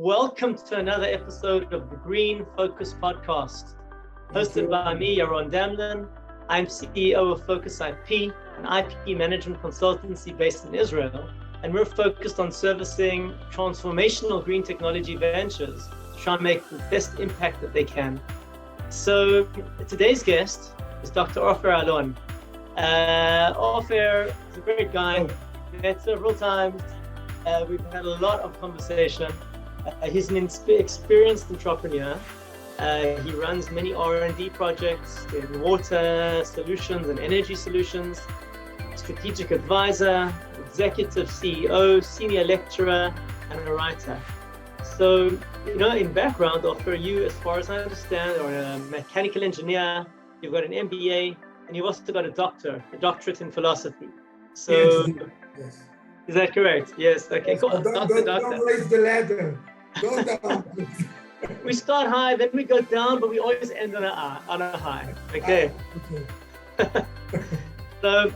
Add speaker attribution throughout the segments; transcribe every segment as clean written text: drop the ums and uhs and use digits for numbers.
Speaker 1: Welcome to another episode of the Green Focus Podcast, hosted by me, Yaron. I'm CEO of Focus IP, an IP management consultancy based in Israel, and we're focused on servicing transformational green technology ventures to try and make the best impact that they can. So today's guest is Dr. Ofer Alon. Ofer is a great guy. We've met several times. We've had a lot of conversation. He's an experienced entrepreneur. He runs many R&D projects in water solutions and energy solutions, strategic advisor, executive CEO, senior lecturer, and a writer. So, in background, Ofer, you, as far as I understand, are a mechanical engineer, you've got an MBA, and you've also got a doctorate in philosophy. So,
Speaker 2: yes.
Speaker 1: Is that correct? Yes. Okay. Cool.
Speaker 2: Don't raise the ladder. Go down.
Speaker 1: We start high, then we go down, but we always end on a high. Okay.
Speaker 2: Okay.
Speaker 1: So,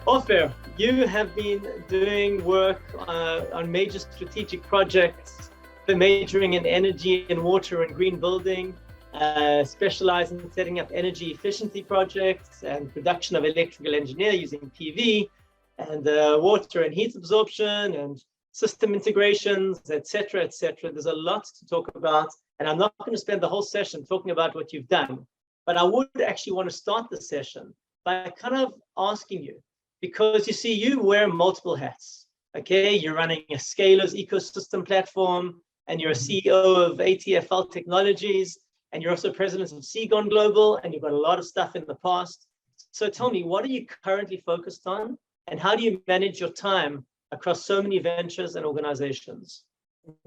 Speaker 1: Ofer, you have been doing work on major strategic projects, majoring in energy and water and green building, specializing in setting up energy efficiency projects and production of electrical engineer using PV and water and heat absorption and system integrations, etc., etc. There's a lot to talk about, and I'm not going to spend the whole session talking about what you've done, but I would actually want to start the session by kind of asking you, because you see, you wear multiple hats, okay? You're running a Scalers ecosystem platform, and you're a CEO of ATFL Technologies, and you're also president of Seagon Global, and you've got a lot of stuff in the past. So tell me, what are you currently focused on, and how do you manage your time across so many ventures and organizations?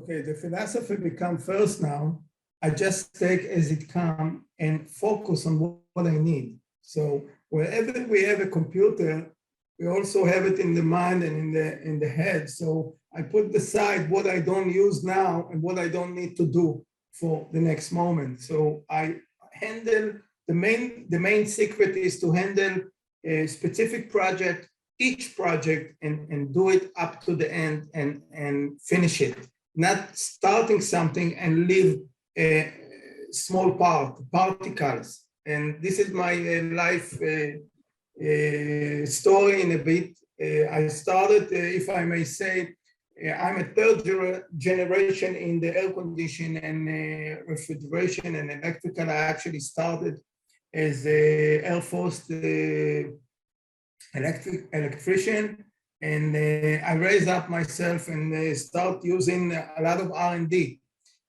Speaker 2: Okay, the philosophy become first now. I just take as it comes and focus on what I need. So wherever we have a computer, we also have it in the mind and in the head. So I put aside what I don't use now and what I don't need to do for the next moment. So I handle the main secret is to handle a specific project, each project, and do it up to the end and finish it. Not starting something and leave a small particles. And this is my life story in a bit. I started, if I may say, I'm a third generation in the air conditioning and refrigeration and electrical. I actually started as a Air Force electrician, and I raised up myself and start using a lot of R&D.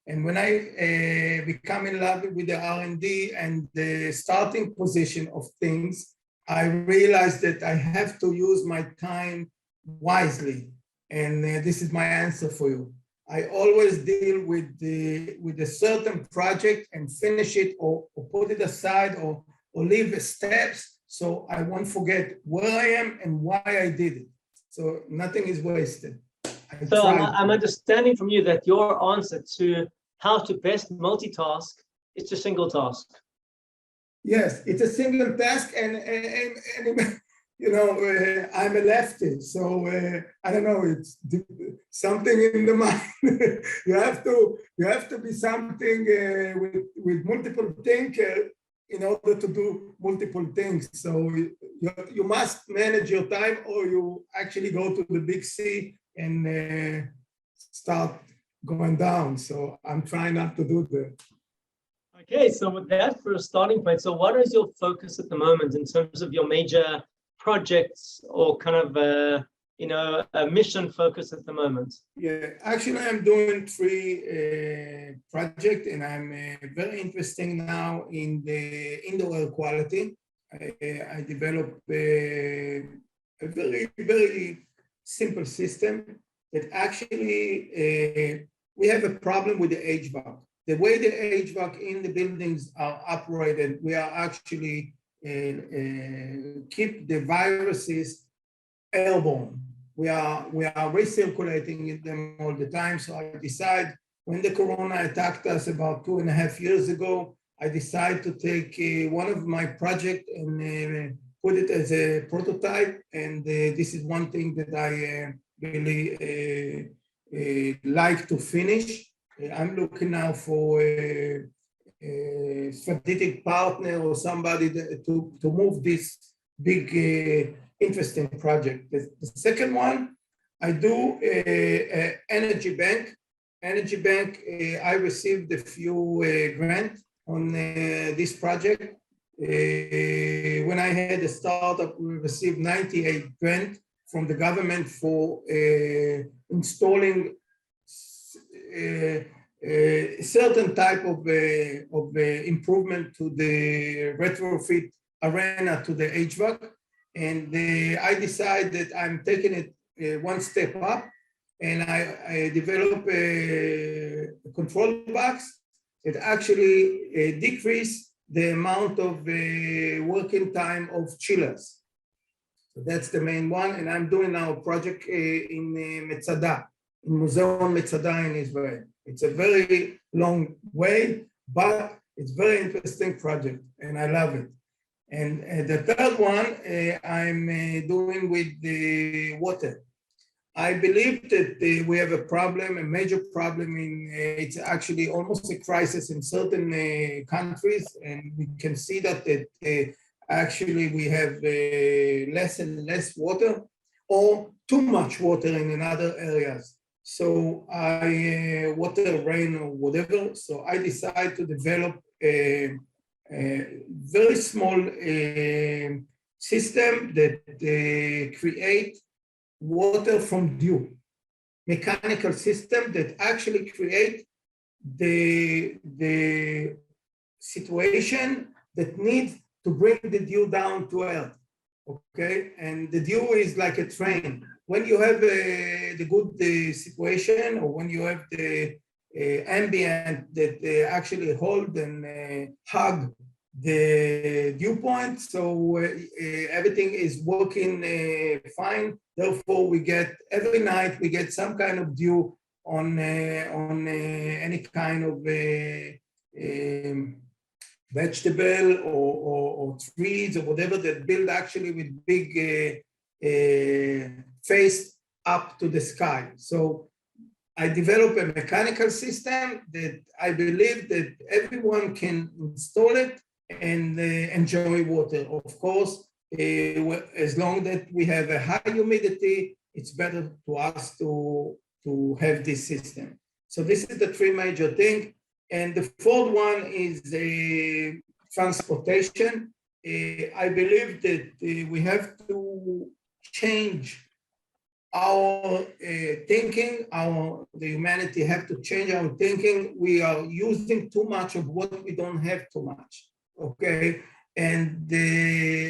Speaker 2: And when I become in love with the R&D and the starting position of things, I realized that I have to use my time wisely. And this is my answer for you. I always deal with a certain project and finish it or put it aside or leave steps so I won't forget where I am and why I did it. So nothing is wasted.
Speaker 1: So I'm understanding from you that your answer to how to best multitask is to single task.
Speaker 2: Yes, it's a single task, and I'm a lefty, so I don't know. It's something in the mind. you have to be something with multiple thinker in order to do multiple things. So you must manage your time, or you actually go to the big C and start going down. So I'm trying not to do that.
Speaker 1: Okay, so with that for a starting point, so what is your focus at the moment in terms of your major projects or kind of a mission focus at the moment?
Speaker 2: Yeah, actually I'm doing 3 projects, and I'm very interested now in the indoor air quality. I developed a very, very simple system that actually we have a problem with the HVAC. The way the HVAC in the buildings are operated, we are actually keep the viruses airborne. We are recirculating them all the time. So I decide, when the corona attacked us about 2.5 years ago, I decided to take one of my projects and put it as a prototype. And this is one thing that I really like to finish. I'm looking now for a strategic partner or somebody to move this big, interesting project. The second one, I do energy bank. Energy bank, I received a few grants on this project. When I had a startup, we received 98 grants from the government for installing certain type of improvement to the retrofit arena to the HVAC. And I decided that I'm taking it one step up, and I developed a control box that actually decrease the amount of working time of chillers. So that's the main one, and I'm doing now a project in Metzada, in Museum Metzada in Israel. It's a very long way, but it's very interesting project, and I love it. And the third one I'm doing with the water. I believe that we have a problem, a major problem it's actually almost a crisis in certain countries, and we can see that actually we have less and less water, or too much water in other areas. So water, rain, or whatever. So I decided to develop a very small system that create water from dew, mechanical system that actually create the situation that needs to bring the dew down to earth, okay? And the dew is like a train. When you have the good situation, or when you have the ambient that actually hold and hug the dew point, so everything is working fine. Therefore, we get every night we get some kind of dew on any kind of vegetable or trees or whatever that build actually with big face up to the sky. So I developed a mechanical system that I believe that everyone can install it and enjoy water. Of course, as long that we have a high humidity, it's better to us to have this system. So this is the three major things. And the fourth one is transportation. I believe that we have to change our thinking. The humanity have to change our thinking. We are using too much of what we don't have too much. Okay, and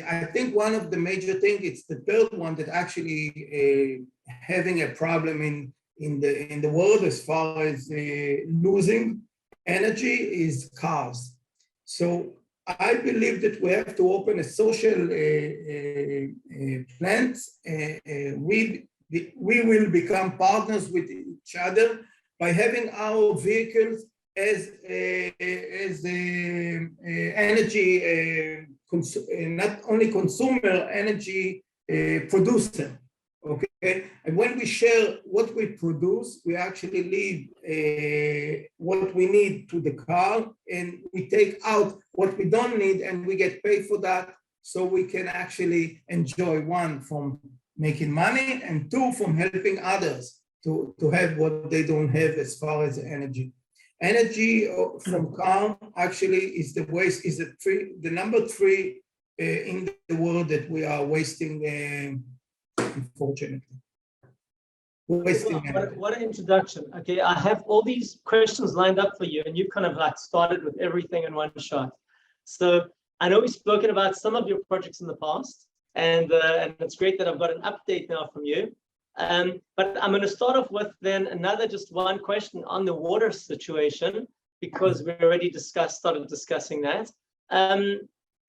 Speaker 2: I think one of the major things, it's the third one that actually having a problem in the world as far as losing energy is cars. So I believe that we have to open a social plant. We will become partners with each other by having our vehicles as energy, not only consumer, energy producer, okay? And when we share what we produce, we actually leave what we need to the car, and we take out what we don't need, and we get paid for that, so we can actually enjoy, one, from making money, and two, from helping others to have what they don't have as far as energy. Energy from car actually is the waste, is the number 3 in the world that we are wasting, unfortunately. Wasting energy.
Speaker 1: What an introduction. Okay, I have all these questions lined up for you, and you kind of like started with everything in one shot. So I know we've spoken about some of your projects in the past, and it's great that I've got an update now from you. But I'm going to start off with then just one question on the water situation, because we already started discussing that.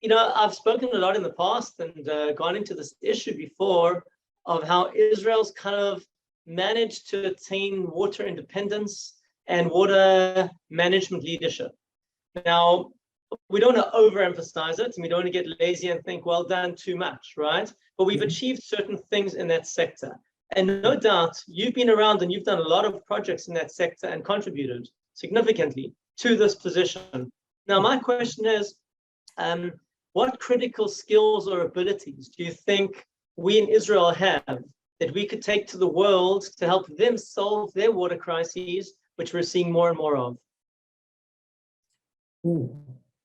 Speaker 1: You know, I've spoken a lot in the past and gone into this issue before of how Israel's kind of managed to attain water independence and water management leadership. Now, we don't want to overemphasize it, and we don't want to get lazy and think, well done, too much, right? But we've achieved certain things in that sector. And no doubt, you've been around and you've done a lot of projects in that sector and contributed. significantly to this position. Now, my question is, what critical skills or abilities do you think we in Israel have that we could take to the world to help them solve their water crises, which we're seeing more and more of?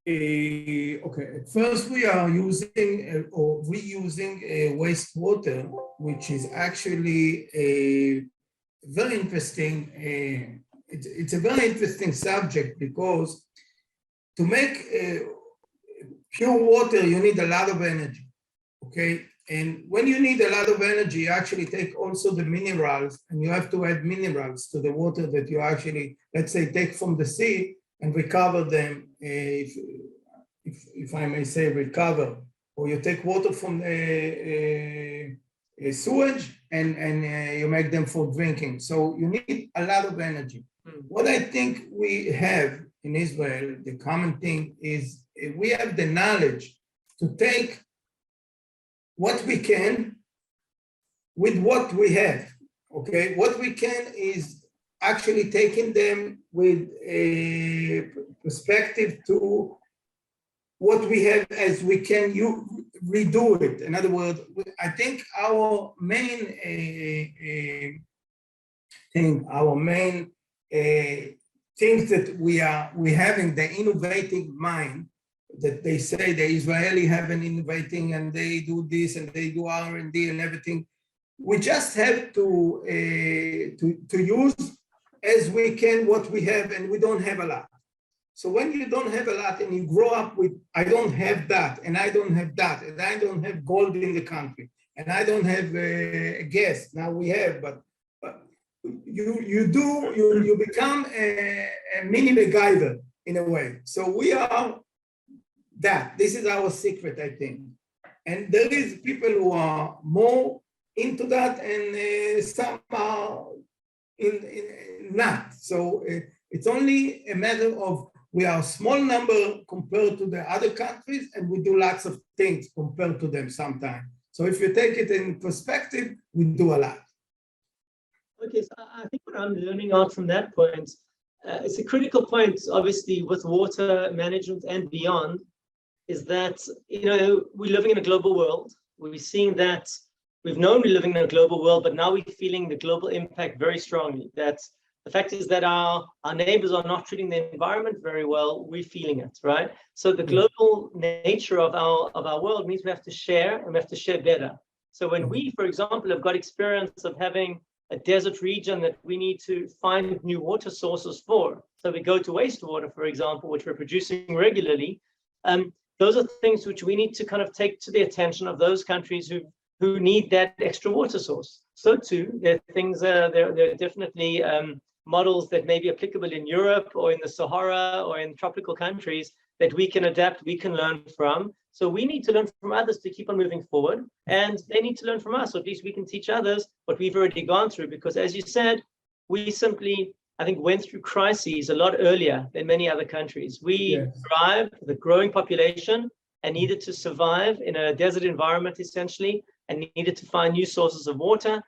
Speaker 2: Okay, first we are using or reusing wastewater, which is actually a very interesting, it's a very interesting subject, because to make pure water, you need a lot of energy, okay? And when you need a lot of energy, you actually take also the minerals, and you have to add minerals to the water that you actually, let's say, take from the sea and recover them, if I may say recover, or you take water from the sewage and you make them for drinking. So you need a lot of energy. What I think we have in Israel, the common thing is we have the knowledge to take what we can with what we have, okay? What we can is actually taking them with a perspective to what we have as we can redo it. In other words, I think our main things that we having the innovating mind, that they say the Israeli have an innovating and they do this and they do R&D and everything. We just have to use as we can what we have, and we don't have a lot. So when you don't have a lot and you grow up with, I don't have that, and I don't have that, and I don't have gold in the country, and I don't have gas. Now we have, but you become a mini MacGyver in a way. So we are that. This is our secret, I think. And there is people who are more into that, and some are not. So it's only a matter of, we are a small number compared to the other countries, and we do lots of things compared to them sometimes. So if you take it in perspective, we do a lot.
Speaker 1: Okay, so I think what I'm learning out from that point, it's a critical point, obviously, with water management and beyond, is that, you know, we're living in a global world. We're seeing that, we've known we're living in a global world, but now we're feeling the global impact very strongly. That the fact is that our neighbors are not treating the environment very well. We're feeling it, right? So the global nature of our world means we have to share, and we have to share better. So when we, for example, have got experience of having a desert region that we need to find new water sources for, so we go to wastewater, for example, which we're producing regularly, those are things which we need to kind of take to the attention of those countries who need that extra water source. So too, there are things, there are definitely models that may be applicable in Europe or in the Sahara or in tropical countries that we can adapt, we can learn from. So we need to learn from others to keep on moving forward, and they need to learn from us, or at least we can teach others what we've already gone through. Because as you said, we simply, I think, went through crises a lot earlier than many other countries. We thrived with a growing population and needed to survive in a desert environment, essentially, and needed to find new sources of water.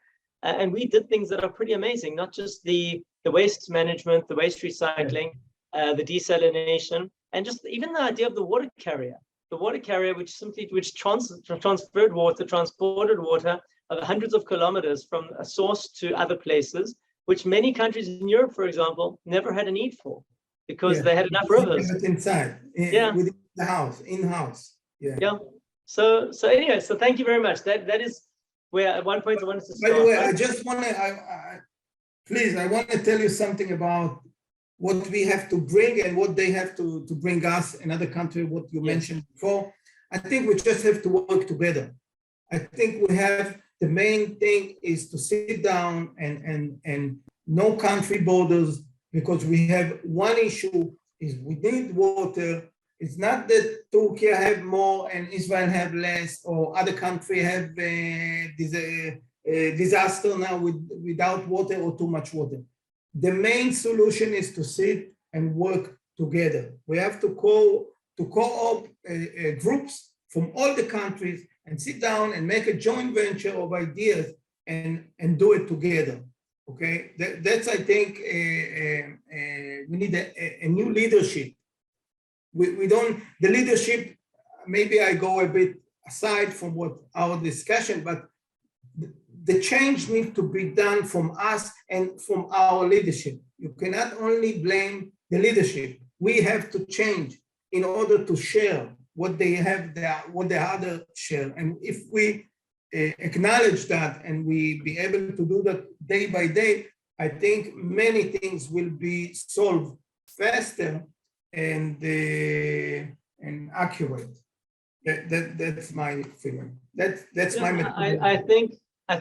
Speaker 1: And we did things that are pretty amazing, not just the waste management, the waste recycling, the desalination, and just even the idea of the water carrier. The water carrier, which transferred water, transported water of hundreds of kilometers from a source to other places, which many countries in Europe, for example, never had a need for, because they had enough rivers.
Speaker 2: Inside, within the house, in-house.
Speaker 1: So anyway, so thank you very much. That is where at one point I wanted to start.
Speaker 2: By the way, I just want to, please, I want to tell you something about what we have to bring and what they have to bring us, another country, what you mentioned before. I think we just have to work together. I think we have, the main thing is to sit down and no country borders, because we have one issue, is we need water. It's not that Turkey have more and Israel have less, or other country have disaster now without water or too much water. The main solution is to sit and work together. We have to co-op groups from all the countries and sit down and make a joint venture of ideas and do it together. Okay, that's I think we need a new leadership. We don't, the leadership, maybe I go a bit aside from what our discussion, but the change needs to be done from us and from our leadership. You cannot only blame the leadership. We have to change in order to share what they have, what the other share. And if we acknowledge that and we be able to do that day by day, I think many things will be solved faster and accurate. That's my feeling. That's my
Speaker 1: methodology. I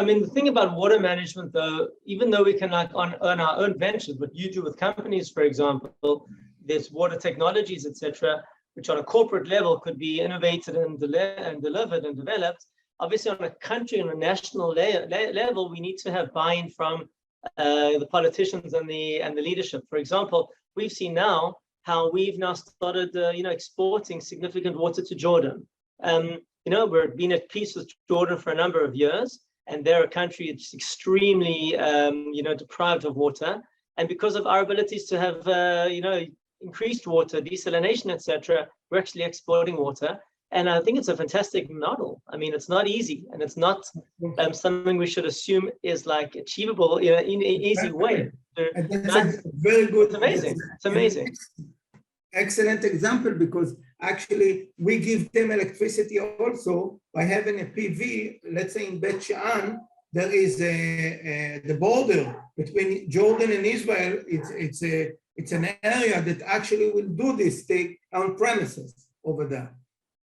Speaker 1: mean, the thing about water management, though, even though we can like on our own ventures, what you do with companies, for example, there's water technologies, etc., which on a corporate level could be innovated and delivered and developed. Obviously, on a country and a national level, we need to have buy-in from the politicians and the leadership. For example, we've seen now how we've now started, exporting significant water to Jordan. We've been at peace with Jordan for a number of years, and they're a country that's extremely, deprived of water. And because of our abilities to have, increased water, desalination, etc., we're actually exporting water. And I think it's a fantastic model. I mean, it's not easy, and it's not something we should assume is like achievable in an easy way.
Speaker 2: That's a very good.
Speaker 1: It's amazing. It's amazing.
Speaker 2: Excellent example, because actually we give them electricity also by having a PV. Let's say in Bet Shean, there is the border between Jordan and Israel. It's an area that actually will do this thing on premises over there.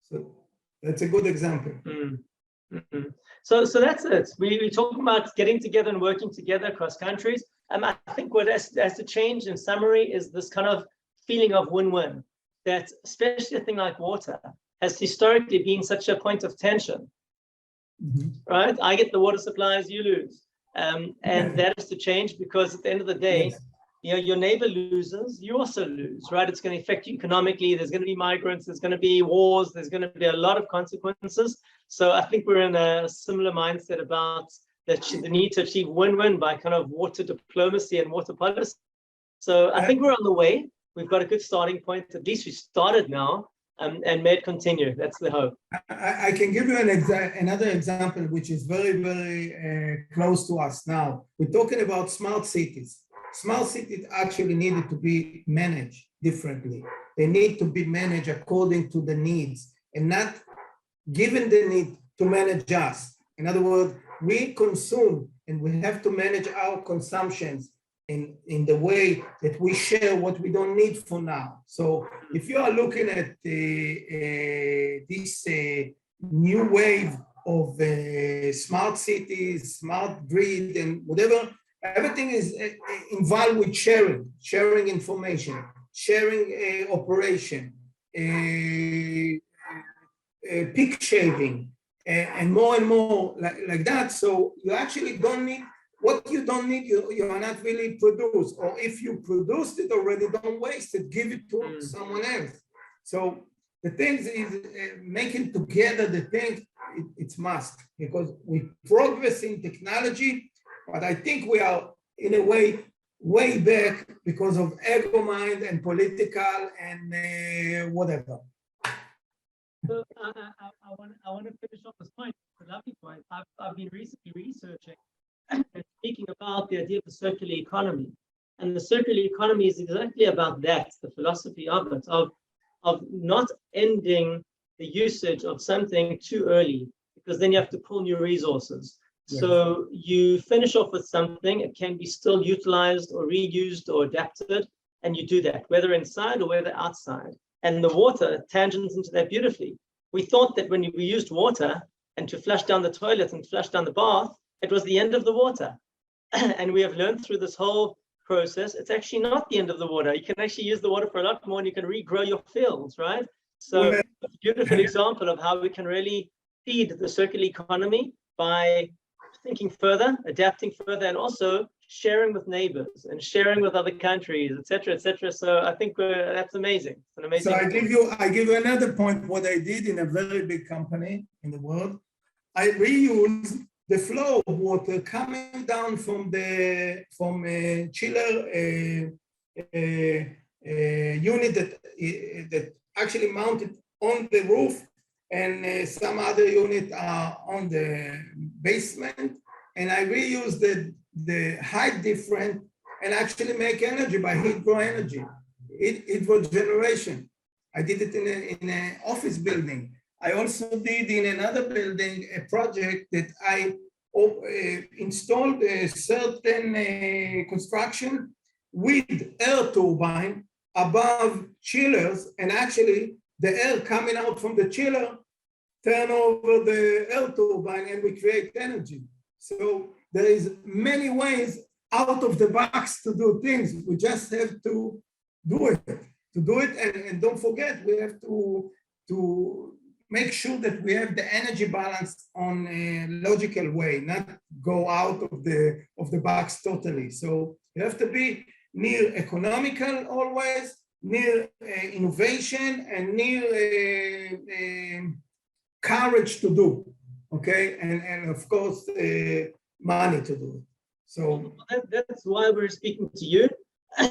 Speaker 2: So that's a good example.
Speaker 1: Mm-hmm. So that's it. We talk about getting together and working together across countries. I think what has to change in summary is this kind of feeling of win-win, that especially a thing like water has historically been such a point of tension. Mm-hmm. Right? I get the water supplies, you lose. And that has to change, because at the end of the day, your neighbor loses, you also lose, right? It's going to affect you economically. There's going to be migrants, there's going to be wars, there's going to be a lot of consequences. So I think we're in a similar mindset about the need to achieve win-win by kind of water diplomacy and water policy. So I think we're on the way. We've got a good starting point. At least we started now, and may it continue. That's the hope.
Speaker 2: I can give you another example, which is very, very close to us now. We're talking about smart cities. Smart cities actually needed to be managed differently. They need to be managed according to the needs, and not given the need to manage us. In other words, we consume, and we have to manage our consumptions in the way that we share what we don't need for now. So if you are looking at this new wave of smart cities, smart grid, and whatever, everything is involved with sharing information, sharing operation, peak shaving, and more like that. So you actually don't need, what you don't need, you are not really produce, or if you produced it already, don't waste it, give it to someone else. So the things is making together the things, it's must, because we progress in technology, but I think we are in a way back because of ego mind and political and whatever.
Speaker 1: So I want to finish off this point. It's a lovely point. I've been recently researching and speaking about the idea of the circular economy. And the circular economy is exactly about that, the philosophy of it, of not ending the usage of something too early, because then you have to pull new resources. Yes. So you finish off with something, it can be still utilized or reused or adapted, and you do that, whether inside or whether outside. And the water tangents into that beautifully. We thought that when we used water and to flush down the toilet and flush down the bath, it was the end of the water. And we have learned through this whole process, it's actually not the end of the water. You can actually use the water for a lot more, and you can regrow your fields, right? So it's a beautiful example of how we can really feed the circular economy by thinking further, adapting further, and also sharing with neighbors and sharing with other countries, etc., etc. So I think that's amazing. It's an amazing.
Speaker 2: So I give you another point. What I did in a very big company in the world, I reuse the flow of water coming down from the chiller unit that actually mounted on the roof, and some other unit are on the basement. And I reuse the height difference and actually make energy by hydro energy, hydro generation. I did it in an office building. I also did in another building a project that I installed a certain construction with air turbine above chillers, and actually the air coming out from the chiller turn over the air turbine and we create energy. So there is many ways out of the box to do things. We just have to do it. And don't forget, we have to make sure that we have the energy balance on a logical way, not go out of the box totally. So you have to be near economical always, near innovation, and near courage to do, okay? And of course, money to do it. So
Speaker 1: that's why we're speaking to you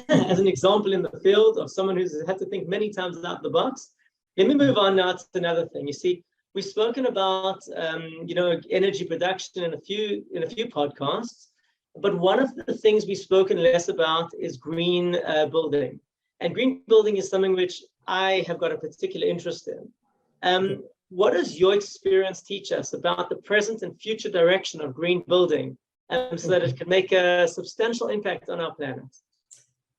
Speaker 1: as an example in the field of someone who's had to think many times out the box. Let me move on now to another thing. You see, we've spoken about energy production in a few podcasts, but one of the things we've spoken less about is green building. And green building is something which I have got a particular interest in. What does your experience teach us about the present and future direction of green building, so that it can make a substantial impact on our planet?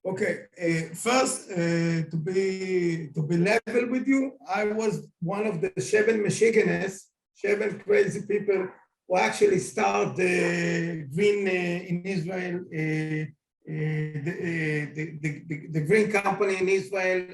Speaker 2: Okay, first, to be level with you, I was one of the 7 Michiganders, 7 crazy people who actually started the green in Israel, the green company in Israel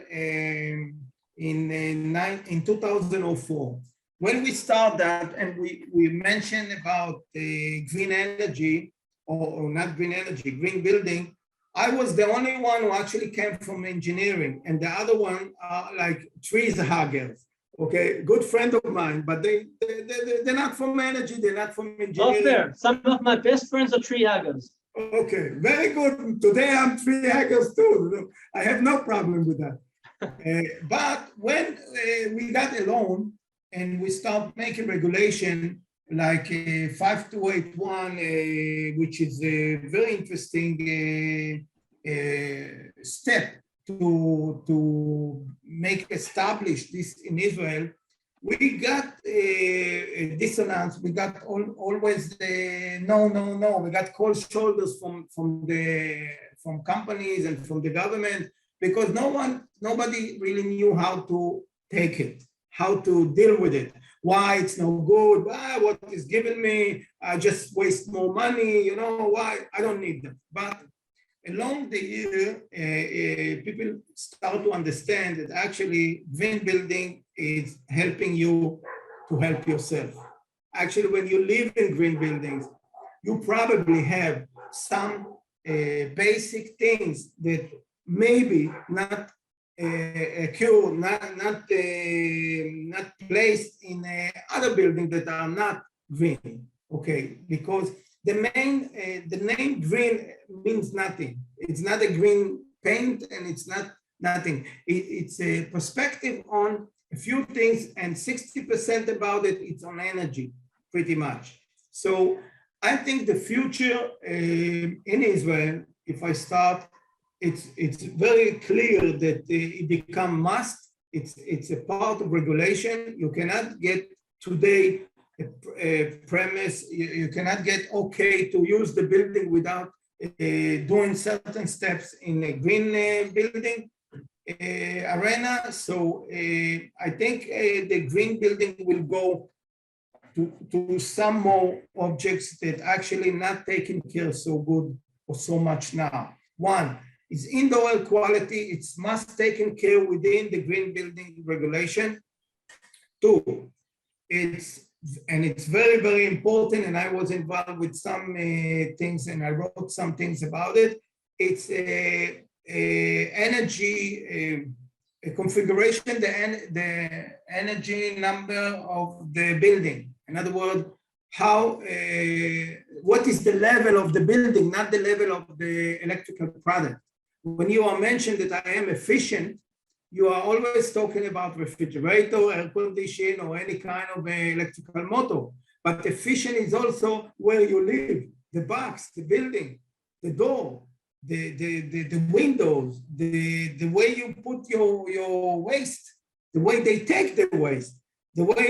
Speaker 2: in 2004. When we start that, and we mentioned about green energy, or not green energy, green building, I was the only one who actually came from engineering, and the other one are like trees huggers. Okay, good friend of mine, but they're not from energy, they're not from engineering.
Speaker 1: Oh, fair. Some of my best friends are tree huggers.
Speaker 2: Okay, very good. Today I'm tree huggers too. I have no problem with that. But when we got alone and we start making regulation like 5281, which is a very interesting step to make establish this in Israel, we got a dissonance. We got always the no. We got cold shoulders from companies and from the government, because nobody really knew how to take it, how to deal with it. Why it's no good, what is giving me, I just waste more money, why, I don't need them. But along the year, people start to understand that actually green building is helping you to help yourself. Actually, when you live in green buildings, you probably have some basic things that maybe not not placed in other buildings that are not green, okay? Because the name green means nothing. It's not a green paint, and it's not nothing. It's a perspective on a few things, and 60% about it, it's on energy, pretty much. So I think the future in Israel, if I start, it's very clear that it become must. It's a part of regulation. You cannot get today a premise. You cannot get okay to use the building without doing certain steps in a green building arena. So I think the green building will go to some more objects that actually not taken care so good or so much now. One is indoor air quality. It's must taken care within the green building regulation. Two, it's very, very important, and I was involved with some things, and I wrote some things about it. It's energy configuration, the energy number of the building. In other words, how, what is the level of the building, not the level of the electrical product. When you are mentioned that I am efficient, you are always talking about refrigerator, air condition, or any kind of electrical motor. But efficient is also where you live, the box, the building, the door, the windows, the way you put your waste, the way they take the waste, the way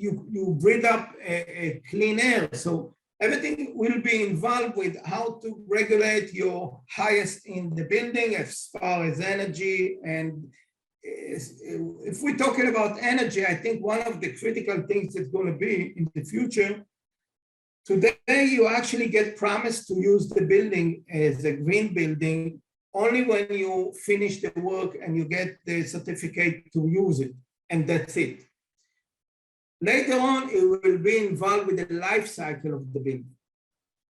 Speaker 2: you breathe up a clean air. So everything will be involved with how to regulate your highest in the building as far as energy. And if we're talking about energy, I think one of the critical things that's going to be in the future, today you actually get promised to use the building as a green building only when you finish the work and you get the certificate to use it, and that's it. Later on, it will be involved with the life cycle of the building.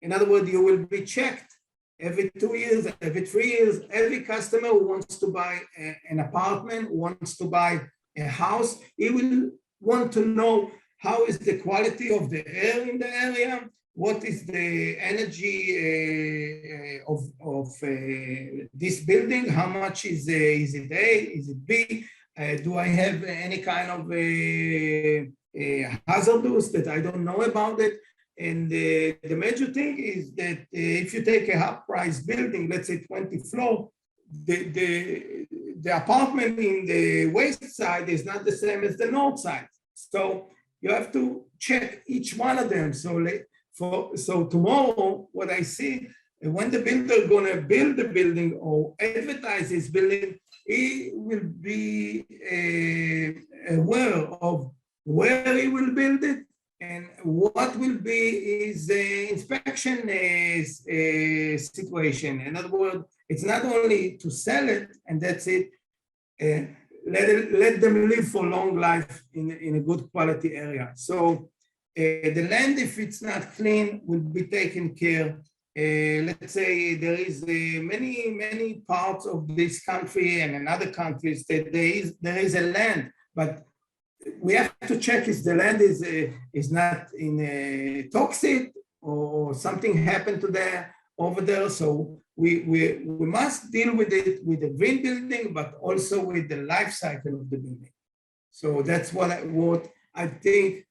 Speaker 2: In other words, you will be checked every 2 years, every 3 years. Every customer who wants to buy an apartment, wants to buy a house, he will want to know how is the quality of the air in the area, what is the energy of this building, how much is it A, is it B, do I have any kind of hazardous that I don't know about it. And the major thing is that if you take a half-price building, let's say 20 floor, the apartment in the west side is not the same as the north side. So you have to check each one of them. So tomorrow, what I see, when the builder is going to build the building or advertise his building, he will be aware of where he will build it and what will be his inspection situation. In other words, it's not only to sell it and that's it. Let them live for long life in a good quality area. So the land, if it's not clean, will be taken care. Let's say there is many parts of this country and in other countries that there is a land, but we have to check if the land is not in toxic or something happened to over there. So we must deal with it with the green building, but also with the life cycle of the building. So that's what I think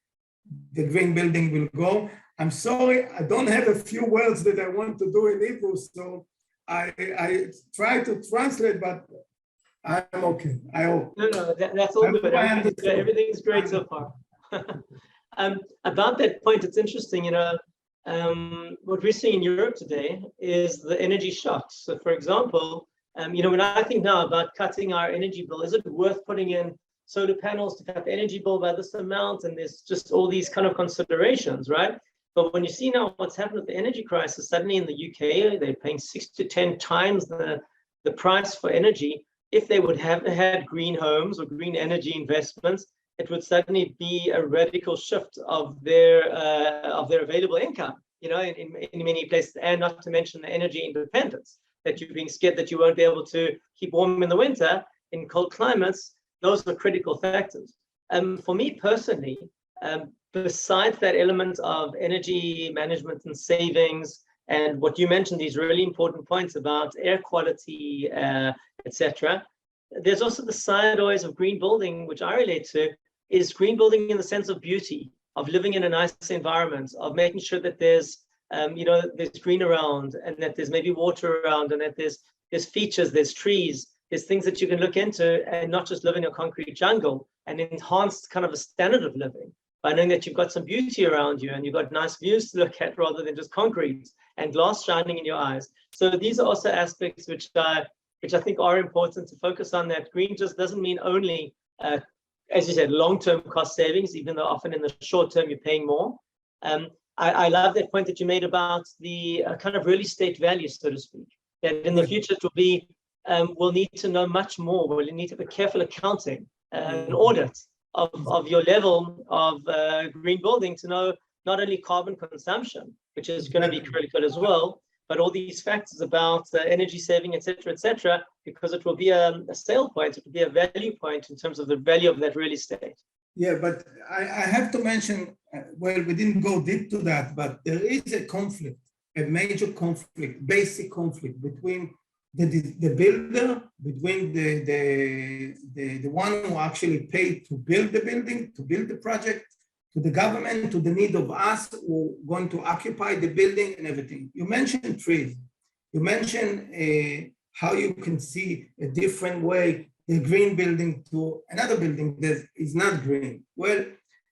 Speaker 2: the green building will go. I'm sorry, I don't have a few words that I want to do in Hebrew, so I try to translate, but I'm okay, I hope.
Speaker 1: No, that's all good. Everything's great so far. About that point, it's interesting, what we're seeing in Europe today is the energy shocks. So for example, when I think now about cutting our energy bill, is it worth putting in solar panels to cut the energy bill by this amount? And there's just all these kind of considerations, right? But when you see now what's happened with the energy crisis, suddenly in the UK, they're paying 6 to 10 times the price for energy. If they would have had green homes or green energy investments, it would suddenly be a radical shift of their available income, in many places, and not to mention the energy independence, that you're being scared that you won't be able to keep warm in the winter in cold climates. Those are critical factors. For me personally, besides that element of energy management and savings, and what you mentioned, these really important points about air quality, etc. There's also the side always of green building, which I relate to, is green building in the sense of beauty, of living in a nice environment, of making sure that there's, there's green around, and that there's maybe water around, and that there's features, there's trees, there's things that you can look into, and not just live in a concrete jungle, and enhance kind of a standard of living by knowing that you've got some beauty around you and you've got nice views to look at rather than just concrete and glass shining in your eyes. So these are also aspects which I think are important to focus on. That green just doesn't mean only, as you said, long-term cost savings, even though often in the short term you're paying more. I love that point that you made about the kind of real estate value, so to speak, that in the future it will be, we'll need to know much more. We'll need to have a careful accounting, an audit of your level of green building to know not only carbon consumption, which is going to be critical as well, but all these factors about energy saving, etc., because it will be a sale point, it will be a value point in terms of the value of that real estate.
Speaker 2: Yeah, but I have to mention, well, we didn't go deep to that, but there is a conflict, a major conflict, basic conflict between the builder, between the one who actually paid to build the building, to build the project, to the government, to the need of us who are going to occupy the building and everything. You mentioned trees. You mentioned how you can see a different way the green building to another building that is not green. Well,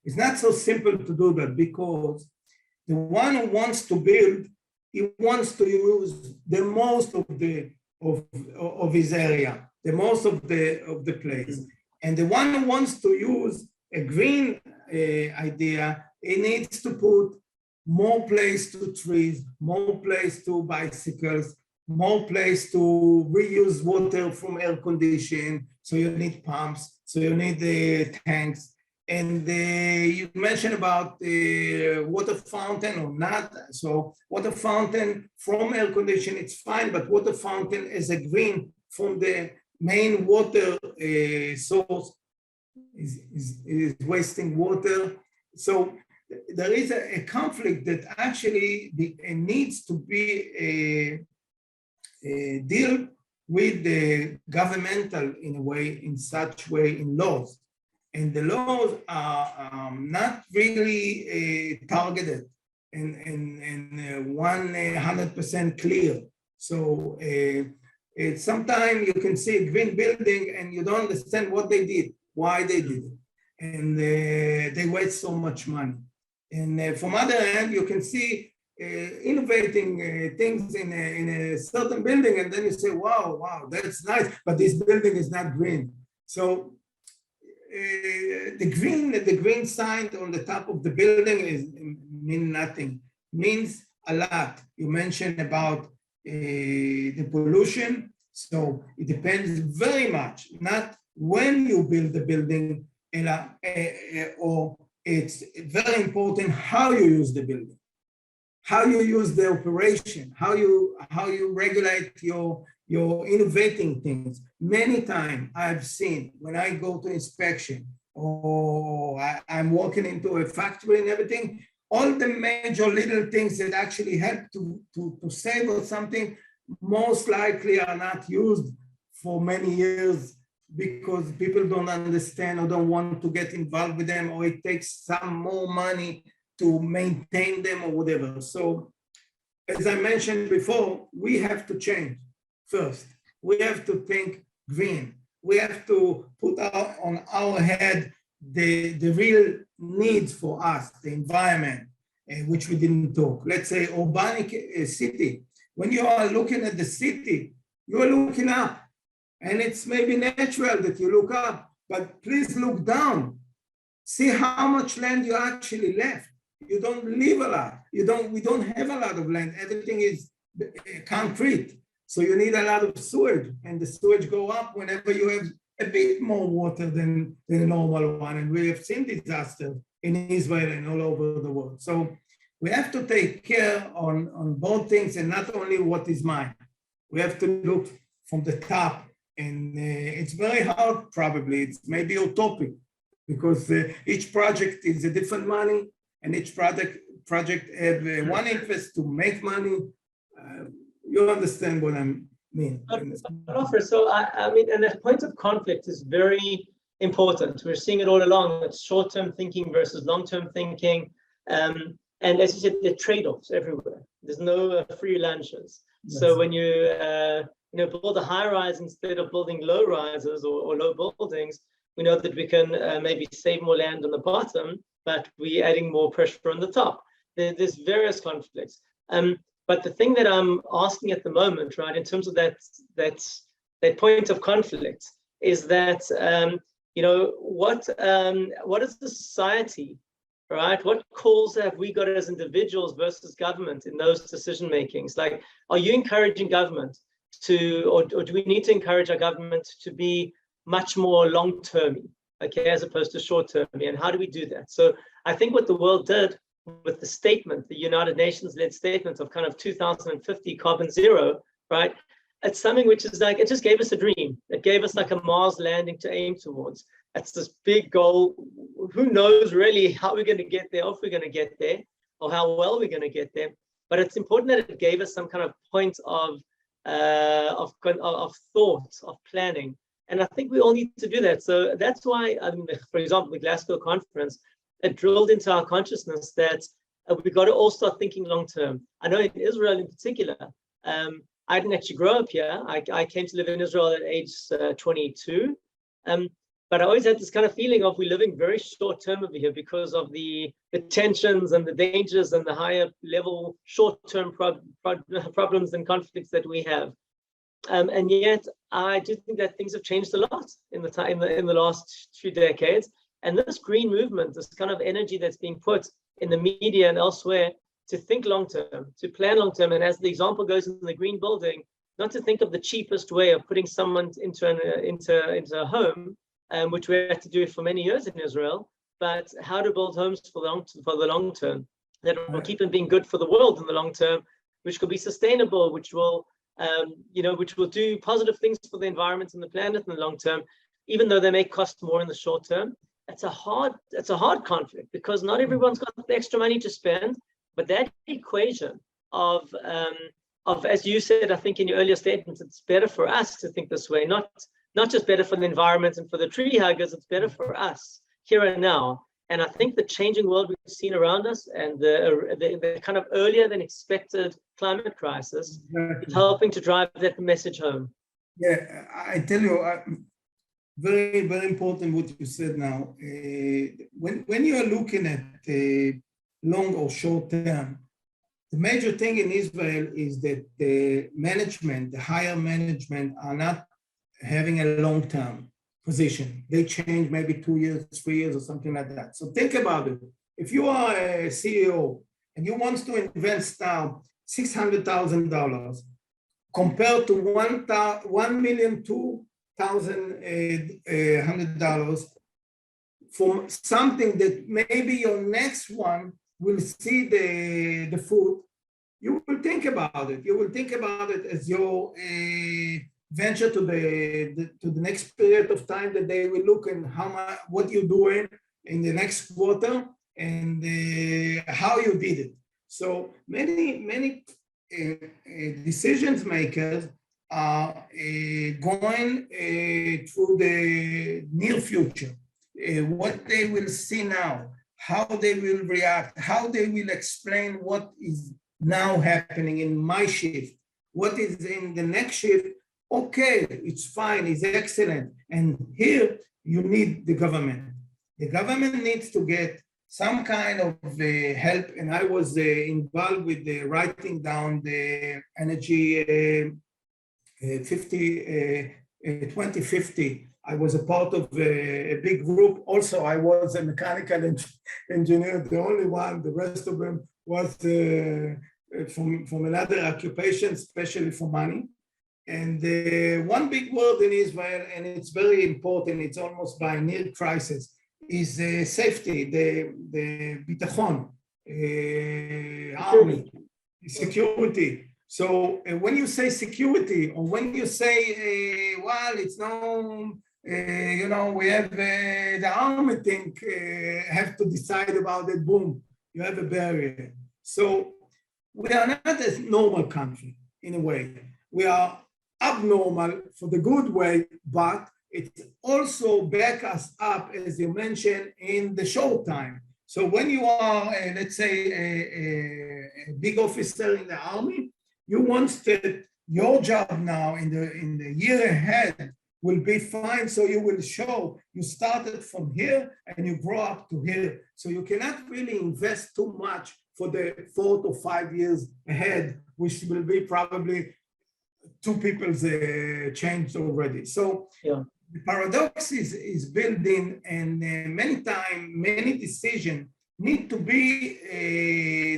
Speaker 2: it's not so simple to do that because the one who wants to build, he wants to use the most of his area, the most of the place. And the one who wants to use a green idea, he needs to put more place to trees, more place to bicycles, more place to reuse water from air conditioning. So you need pumps, so you need the tanks. And you mentioned about the water fountain or not. So water fountain from air conditioning, it's fine, but water fountain as a green from the main water source is wasting water. So there is a conflict that actually needs to be deal with the governmental in a way, in such way in laws. And the laws are not really targeted and 100% clear. So sometimes you can see a green building and you don't understand what they did, why they did it. And they waste so much money. And from other hand, you can see innovating things in a certain building, and then you say, wow, that's nice, but this building is not green. So the green sign on the top of the building mean nothing, means a lot. You mentioned about the pollution, so it depends very much, not when you build the building, or it's very important how you use the building, how you use the operation, how you regulate your innovating things. Many times I've seen when I go to inspection or I'm walking into a factory and everything, all the major little things that actually help to save or something most likely are not used for many years because people don't understand or don't want to get involved with them, or it takes some more money to maintain them or whatever. So as I mentioned before, we have to change first. We have to think green. We have to put on our head the real needs for us, the environment, which we didn't talk. Let's say urbanic city. When you are looking at the city, you are looking up, and it's maybe natural that you look up, but please look down. See how much land you actually left. You don't live a lot. We don't have a lot of land. Everything is concrete. So you need a lot of sewage, and the sewage go up whenever you have a bit more water than the normal one. And we have seen disasters in Israel and all over the world. So we have to take care on both things, and not only what is mine. We have to look from the top, and it's very hard probably. It's maybe utopic because each project is a different money, and each project have one interest to make money. You understand what I mean?
Speaker 1: Ofer, so I mean, and the point of conflict is very important. We're seeing it all along. It's short-term thinking versus long-term thinking. And as you said, there are trade-offs everywhere. There's no free lunches. Yes. So when you build a high-rise instead of building low-rises or low buildings, we know that we can maybe save more land on the bottom, but we're adding more pressure on the top. There's various conflicts. But the thing that I'm asking at the moment, right, in terms of that point of conflict, is that what is the society, right? What calls have we got as individuals versus government in those decision makings? Like, are you encouraging government to, or do we need to encourage our government to be much more long-termy, okay, as opposed to short-termy? And how do we do that? So I think what the world did with the statement, the United Nations-led statement of kind of 2050 carbon zero, right? It's something which is like, it just gave us a dream. It gave us like a Mars landing to aim towards. It's this big goal. Who knows really how we're going to get there, or if we're going to get there, or how well we're going to get there. But it's important that it gave us some kind of point of thought, of planning. And I think we all need to do that. So that's why, for example, the Glasgow conference, it drilled into our consciousness that we've got to all start thinking long term. I know in Israel in particular, I didn't actually grow up here. I came to live in Israel at age 22. But I always had this kind of feeling of we're living very short term over here because of the tensions and the dangers and the higher level short term problems and conflicts that we have. And yet, I do think that things have changed a lot in the last 2 decades. And this green movement, this kind of energy that's being put in the media and elsewhere to think long term, to plan long term, and as the example goes in the green building, not to think of the cheapest way of putting someone into a home, which we had to do for many years in Israel, but how to build homes for the long term that will keep them being good for the world in the long term, which could be sustainable, which will do positive things for the environment and the planet in the long term, even though they may cost more in the short term. It's a hard conflict because not everyone's got the extra money to spend, but that equation of as you said, I think in your earlier statements, it's better for us to think this way, not just better for the environment and for the tree huggers, it's better for us here and now. And I think the changing world we've seen around us and the kind of earlier than expected climate crisis is helping to drive that message home.
Speaker 2: Yeah, I tell you, very, very important what you said now. When you are looking at long or short term, the major thing in Israel is that the management, the higher management, are not having a long-term position. They change maybe 2 years, 3 years, or something like that. So think about it. If you are a CEO and you want to invest now $600,000 compared to $1,200,000 for something that maybe your next one will see the fruit, you will think about it. You will think about it as your venture to the next period of time that they will look and what you're doing in the next quarter and how you did it. So many decision makers are going through the near future, what they will see now, how they will react, how they will explain what is now happening in my shift, what is in the next shift. Okay, it's fine, it's excellent. And here you need the government. The government needs to get some kind of help. And I was involved with writing down the energy 2050. I was a part of a big group. Also, I was a mechanical engineer, the only one. The rest of them was from another occupation, especially for money. And one big word in Israel, and it's very important, it's almost by near crisis, is safety, the bitachon, army, security. So when you say security, or when you say, well, it's no, we have the army thing, have to decide about it, boom, you have a barrier. So we are not a normal country in a way. We are abnormal for the good way, but it also back us up, as you mentioned, in the short time. So when you are, let's say, a big officer in the army, you want that your job now in the year ahead will be fine. So you will show you started from here and you grow up to here. So you cannot really invest too much for the 4 to 5 years ahead, which will be probably 2 people's changed already. So yeah. The paradox is built in, and many times, many decisions need to be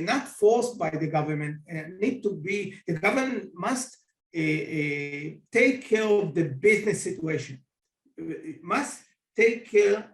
Speaker 2: not forced by the government, the government must take care of the business situation. It must take care,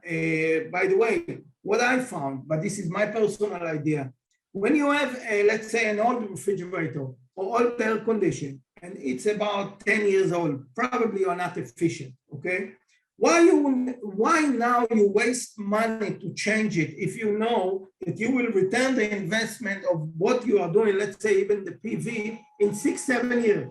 Speaker 2: by the way, what I found, but this is my personal idea. When you have, let's say, an old refrigerator or old air conditioner, and it's about 10 years old, probably you're not efficient, okay? why now you waste money to change it if you know that you will return the investment of what you are doing, let's say even the PV, in 6-7 years,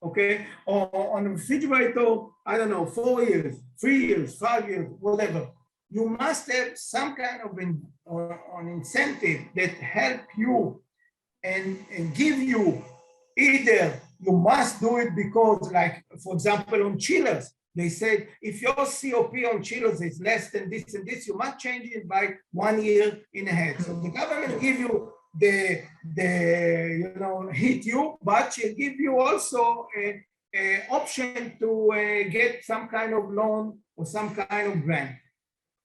Speaker 2: okay? Or on a refrigerator, I don't know, 4 years, 3 years, 5 years, whatever. You must have some kind of an incentive that help you and give you either you must do it because, like, for example, on chillers, they said if your COP on chillers is less than this and this, you must change it by 1 year in ahead. So the government give you the hit you, but she give you also a option to get some kind of loan or some kind of grant.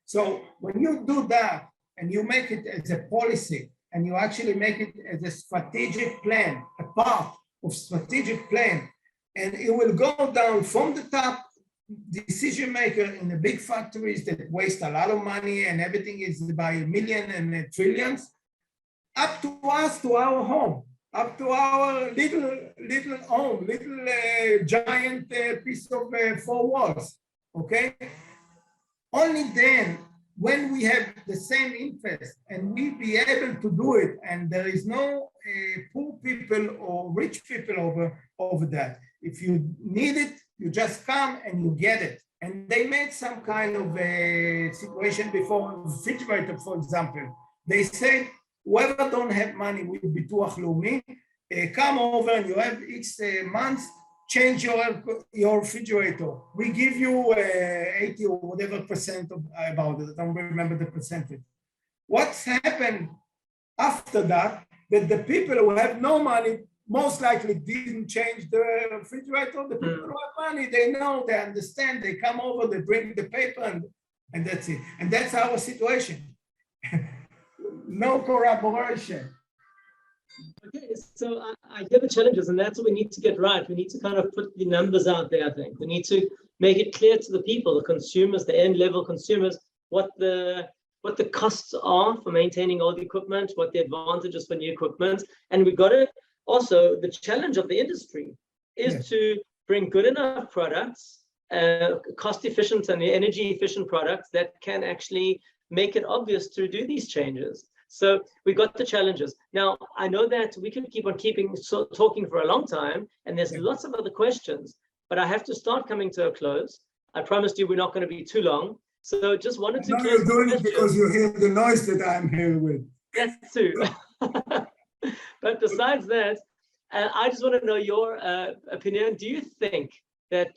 Speaker 2: So when you do that and you make it as a policy and you actually make it as a strategic plan, a part of strategic plan, and it will go down from the top decision maker in the big factories that waste a lot of money and everything is by millions and trillions, up to us, to our home, up to our little home, little giant piece of 4 walls, okay? Only then, when we have the same interest and we be able to do it, and there is no poor people or rich people over that. If you need it, you just come and you get it. And they made some kind of a situation before, refrigerator, for example. They said, whoever don't have money with Bituach Leumi, come over and you have X months, change your refrigerator. We give you 80 or whatever percent about it. I don't remember the percentage. What's happened after that, that the people who have no money most likely didn't change the refrigerator. The people who have money, they know, they understand, they come over, they bring the paper, and that's it. And that's our situation. No corroboration.
Speaker 1: Okay, so I hear the challenges, and that's what we need to get right. We need to kind of put the numbers out there, I think. We need to make it clear to the people, the consumers, the end-level consumers, what the costs are for maintaining old equipment, what the advantages for new equipment. And we've got to also, the challenge of the industry is to bring good enough products, cost-efficient and energy-efficient products that can actually make it obvious to do these changes. So we got the challenges. Now, I know that we can keep on talking for a long time, and there's lots of other questions, but I have to start coming to a close. I promised you we're not going to be too long. So just wanted to
Speaker 2: you're doing it because you hear the noise that I'm here with.
Speaker 1: That's true. But besides that, I just want to know your opinion. Do you think that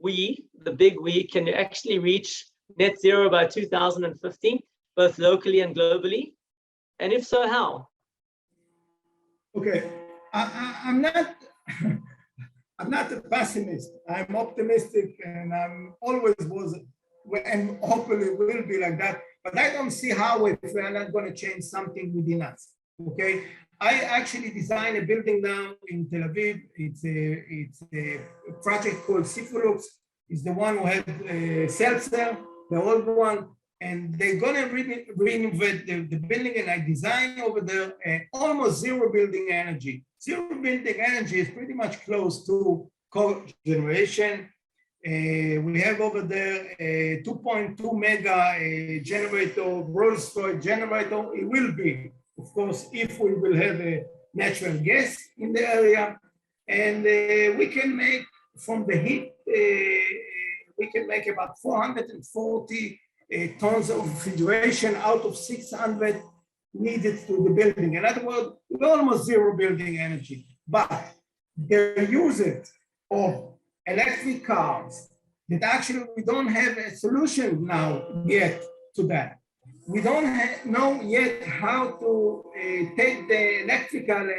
Speaker 1: we, the big we, can actually reach net zero by 2050, both locally and globally? And if so, how?
Speaker 2: Okay, I'm not I'm not a pessimist. I'm optimistic, and I'm always was, and hopefully will be like that. But I don't see how if we're not going to change something within us. Okay, I actually designed a building now in Tel Aviv. It's a project called Sifulux. It's the one who had Seltzer, the old one. And they're gonna reinvent the building, and I designed over there almost zero building energy. Zero building energy is pretty much close to cogeneration. We have over there a 2.2 mega generator, Rolls Royce generator. It will be, of course, if we will have a natural gas in the area, and we can make from the heat. We can make about 440. Tons of refrigeration out of 600 needed to the building. In other words, almost zero building energy. But the usage of electric cars that actually we don't have a solution now yet to that. We don't know yet how to take the electrical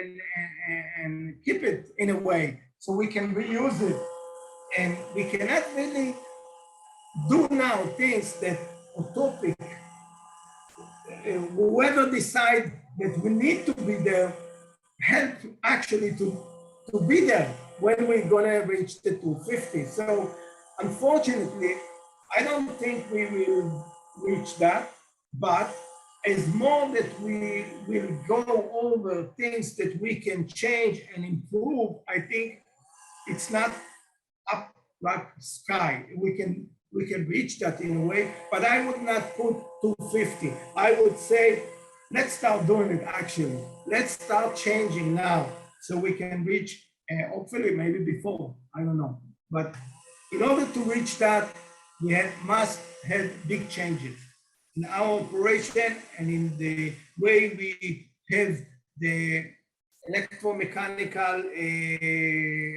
Speaker 2: and keep it in a way so we can reuse it. And we cannot really do now things that utopic. Whoever decide that we need to be there, help actually to be there when we're gonna reach the 250. So unfortunately, I don't think we will reach that, but as more that we will go over things that we can change and improve, I think it's not up like sky. We can we can reach that in a way, but I would not put 250. I would say, let's start doing it actually. Let's start changing now so we can reach, hopefully maybe before, I don't know. But in order to reach that, we must have big changes in our operation and in the way we have the electromechanical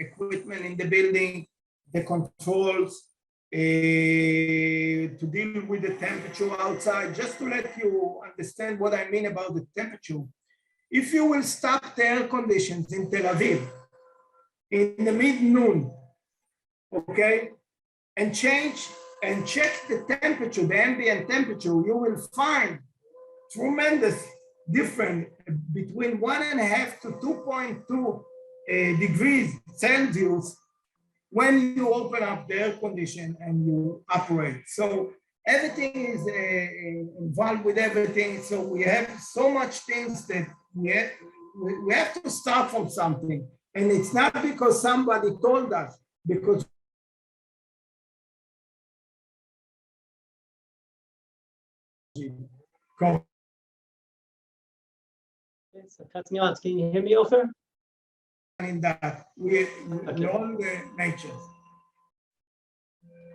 Speaker 2: equipment in the building, the controls, to deal with the temperature outside. Just to let you understand what I mean about the temperature. If you will stop the air conditions in Tel Aviv in the mid-noon, okay, and change and check the temperature, the ambient temperature, you will find tremendous difference between 1.5 to 2.2 degrees Celsius when you open up the air condition and you operate. So everything is involved with everything. So we have so much things that we have to start from something. And it's not because somebody told us, because
Speaker 1: So cutting out. Can you hear me, Ofer?
Speaker 2: in that we know the nature.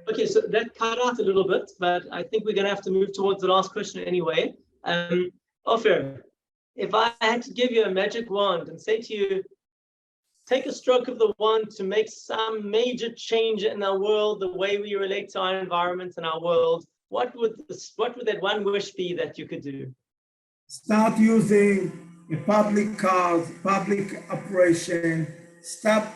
Speaker 1: Okay, so that cut out a little bit, but I think we're going to have to move towards the last question anyway. Ofer, if I had to give you a magic wand and say to you, take a stroke of the wand to make some major change in our world, the way we relate to our environment and our world, what would that one wish be that you could do?
Speaker 2: Start using public cars, public operation. Stop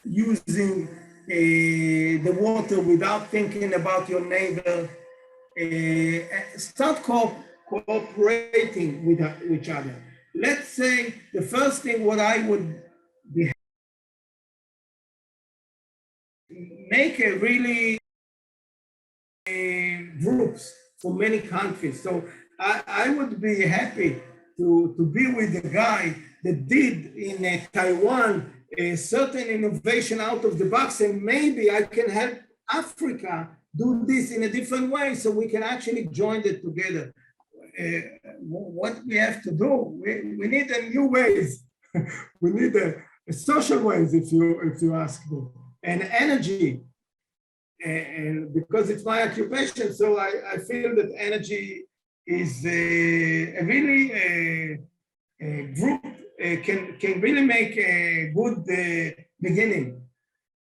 Speaker 2: using the water without thinking about your neighbor. Start cooperating with each other. Let's say the first thing what I would be make a really groups for many countries. So I would be happy to be with the guy that did in Taiwan a certain innovation out of the box, and maybe I can help Africa do this in a different way so we can actually join it together. What we have to do, we need a new ways. We need a social ways, if you ask me, and energy. And because it's my occupation, so I feel that energy is a really a group can really make a good beginning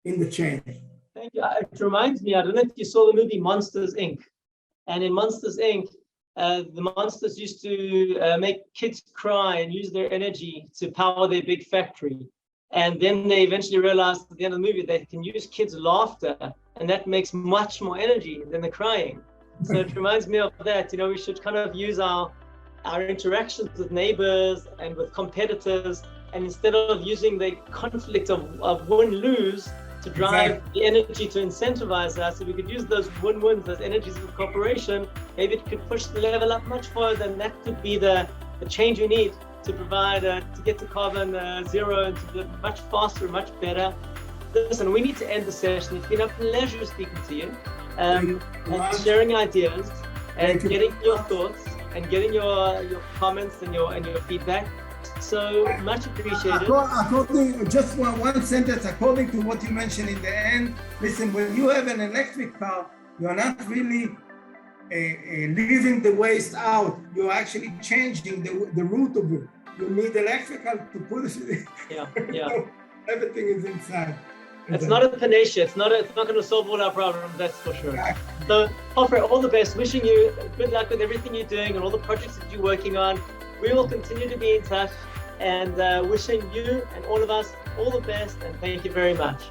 Speaker 2: in the change.
Speaker 1: Thank you. It reminds me, I don't know if you saw the movie Monsters, Inc. And in Monsters, Inc., the monsters used to make kids cry and use their energy to power their big factory. And then they eventually realized at the end of the movie they can use kids' laughter, and that makes much more energy than the crying. So it reminds me of that. You know, we should kind of use our interactions with neighbors and with competitors, and instead of using the conflict of win-lose to drive the energy to incentivize us, if we could use those win-wins, those energies of cooperation, maybe it could push the level up much further, and that could be the change we need to provide, to get to carbon zero and to do it much faster, much better. Listen, we need to end the session. It's been a pleasure speaking to you, and sharing ideas and getting your thoughts and getting your comments and your feedback. So much appreciated.
Speaker 2: According, just one sentence, according to what you mentioned in the end, listen, when you have an electric car, you're not really leaving the waste out. You're actually changing the route of it. You need electrical to put it. Yeah. Everything is inside.
Speaker 1: It's not a panacea. It's not going to solve all our problems. That's for sure. Yeah. So, Ofer, all the best. Wishing you good luck with everything you're doing and all the projects that you're working on. We will continue to be in touch, and wishing you and all of us all the best. And thank you very much.